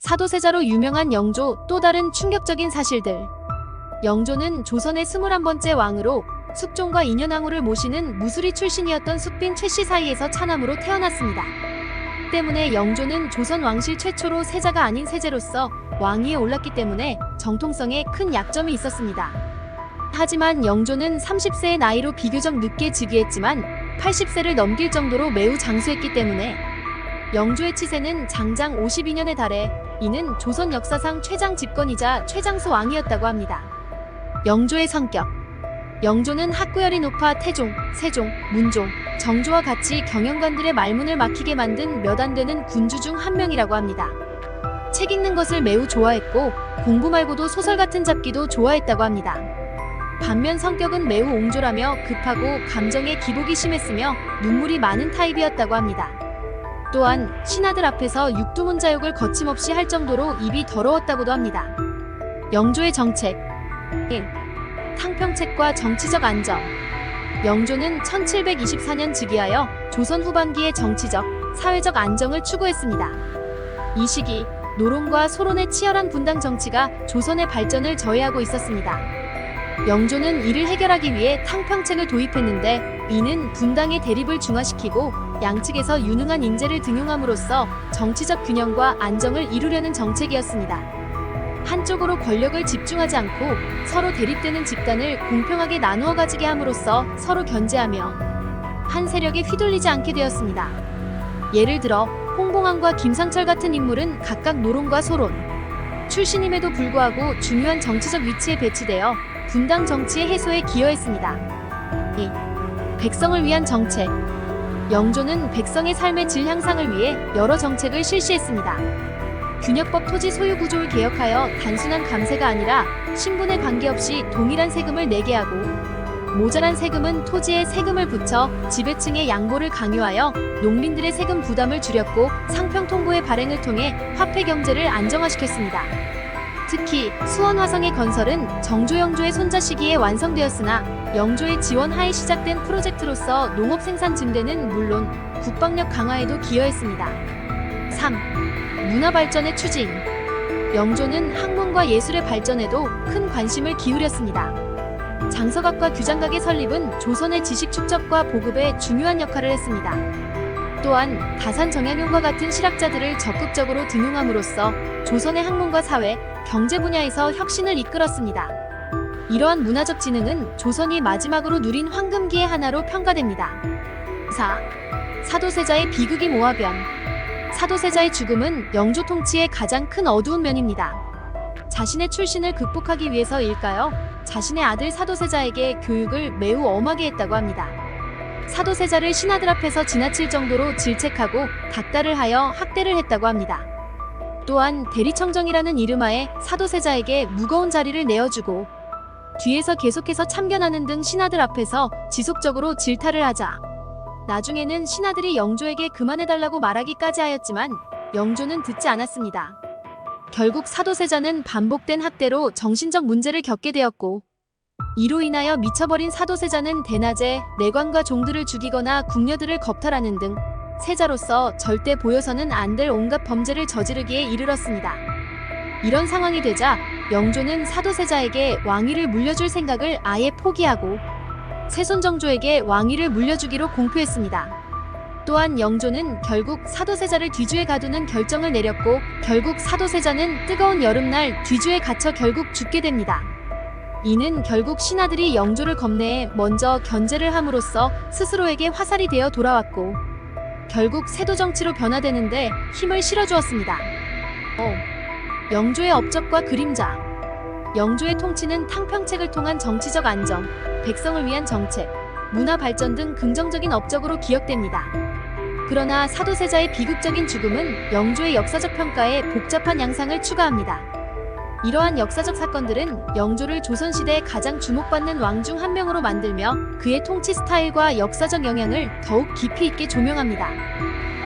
사도세자로 유명한 영조. 또 다른 충격적인 사실들. 영조는 조선의 21번째 왕으로 숙종과 인현왕후를 모시는 무술이 출신이었던 숙빈 최씨 사이에서 차남으로 태어났습니다. 때문에 영조는 조선 왕실 최초로 세자가 아닌 세제로서 왕위에 올랐기 때문에 정통성에 큰 약점이 있었습니다. 하지만 영조는 30세의 나이로 비교적 늦게 즉위했지만 80세를 넘길 정도로 매우 장수했기 때문에 영조의 치세는 장장 52년에 달해 이는 조선 역사상 최장 집권이자 최장수 왕이었다고 합니다. 영조의 성격. 영조는 학구열이 높아 태종, 세종, 문종, 정조와 같이 경영관들의 말문을 막히게 만든 몇 안 되는 군주 중 한 명이라고 합니다. 책 읽는 것을 매우 좋아했고 공부 말고도 소설 같은 잡기도 좋아했다고 합니다. 반면 성격은 매우 옹졸하며 급하고 감정에 기복이 심했으며 눈물이 많은 타입이었다고 합니다. 또한 신하들 앞에서 육두문자욕을 거침없이 할 정도로 입이 더러웠다고도 합니다. 영조의 정책. 1. 탕평책과 정치적 안정. 영조는 1724년 즉위하여 조선 후반기의 정치적, 사회적 안정을 추구했습니다. 이 시기 노론과 소론의 치열한 분당 정치가 조선의 발전을 저해하고 있었습니다. 영조는 이를 해결하기 위해 탕평책을 도입했는데 이는 분당의 대립을 중화시키고 양측에서 유능한 인재를 등용함으로써 정치적 균형과 안정을 이루려는 정책이었습니다. 한쪽으로 권력을 집중하지 않고 서로 대립되는 집단을 공평하게 나누어 가지게 함으로써 서로 견제하며 한 세력에 휘둘리지 않게 되었습니다. 예를 들어 홍봉안과 김상철 같은 인물은 각각 노론과 소론 출신임에도 불구하고 중요한 정치적 위치에 배치되어 분당 정치의 해소에 기여했습니다. 2. 백성을 위한 정책. 영조는 백성의 삶의 질 향상을 위해 여러 정책을 실시했습니다. 균역법 토지 소유 구조를 개혁하여 단순한 감세가 아니라 신분에 관계없이 동일한 세금을 내게 하고 모자란 세금은 토지에 세금을 붙여 지배층의 양보를 강요하여 농민들의 세금 부담을 줄였고 상평 통보의 발행을 통해 화폐 경제를 안정화시켰습니다. 특히 수원 화성의 건설은 정조 영조의 손자 시기에 완성되었으나 영조의 지원 하에 시작된 프로젝트로서 농업 생산 증대는 물론 국방력 강화에도 기여했습니다. 3. 문화 발전의 추진. 영조는 학문과 예술의 발전에도 큰 관심을 기울였습니다. 장서각과 규장각의 설립은 조선의 지식 축적과 보급에 중요한 역할을 했습니다. 또한 다산 정약용과 같은 실학자들을 적극적으로 등용함으로써 조선의 학문과 사회, 경제 분야에서 혁신을 이끌었습니다. 이러한 문화적 진흥은 조선이 마지막으로 누린 황금기의 하나로 평가됩니다. 4. 사도세자의 비극이 모하변. 사도세자의 죽음은 영조 통치의 가장 큰 어두운 면입니다. 자신의 출신을 극복하기 위해서일까요? 자신의 아들 사도세자에게 교육을 매우 엄하게 했다고 합니다. 사도세자를 신하들 앞에서 지나칠 정도로 질책하고 닥달을 하여 학대를 했다고 합니다. 또한 대리청정이라는 이름하에 사도세자에게 무거운 자리를 내어주고 뒤에서 계속해서 참견하는 등 신하들 앞에서 지속적으로 질타를 하자 나중에는 신하들이 영조에게 그만해달라고 말하기까지 하였지만 영조는 듣지 않았습니다. 결국 사도세자는 반복된 학대로 정신적 문제를 겪게 되었고 이로 인하여 미쳐버린 사도세자는 대낮에 내관과 종들을 죽이거나 궁녀들을 겁탈하는 등 세자로서 절대 보여서는 안 될 온갖 범죄를 저지르기에 이르렀습니다. 이런 상황이 되자 영조는 사도세자에게 왕위를 물려줄 생각을 아예 포기하고 세손정조에게 왕위를 물려주기로 공표했습니다. 또한 영조는 결국 사도세자를 뒤주에 가두는 결정을 내렸고 결국 사도세자는 뜨거운 여름날 뒤주에 갇혀 결국 죽게 됩니다. 이는 결국 신하들이 영조를 겁내해 먼저 견제를 함으로써 스스로에게 화살이 되어 돌아왔고 결국 세도정치로 변화되는데 힘을 실어주었습니다. 영조의 업적과 그림자. 영조의 통치는 탕평책을 통한 정치적 안정, 백성을 위한 정책, 문화 발전 등 긍정적인 업적으로 기억됩니다. 그러나 사도세자의 비극적인 죽음은 영조의 역사적 평가에 복잡한 양상을 추가합니다. 이러한 역사적 사건들은 영조를 조선시대에 가장 주목받는 왕 중 한 명으로 만들며 그의 통치 스타일과 역사적 영향을 더욱 깊이 있게 조명합니다.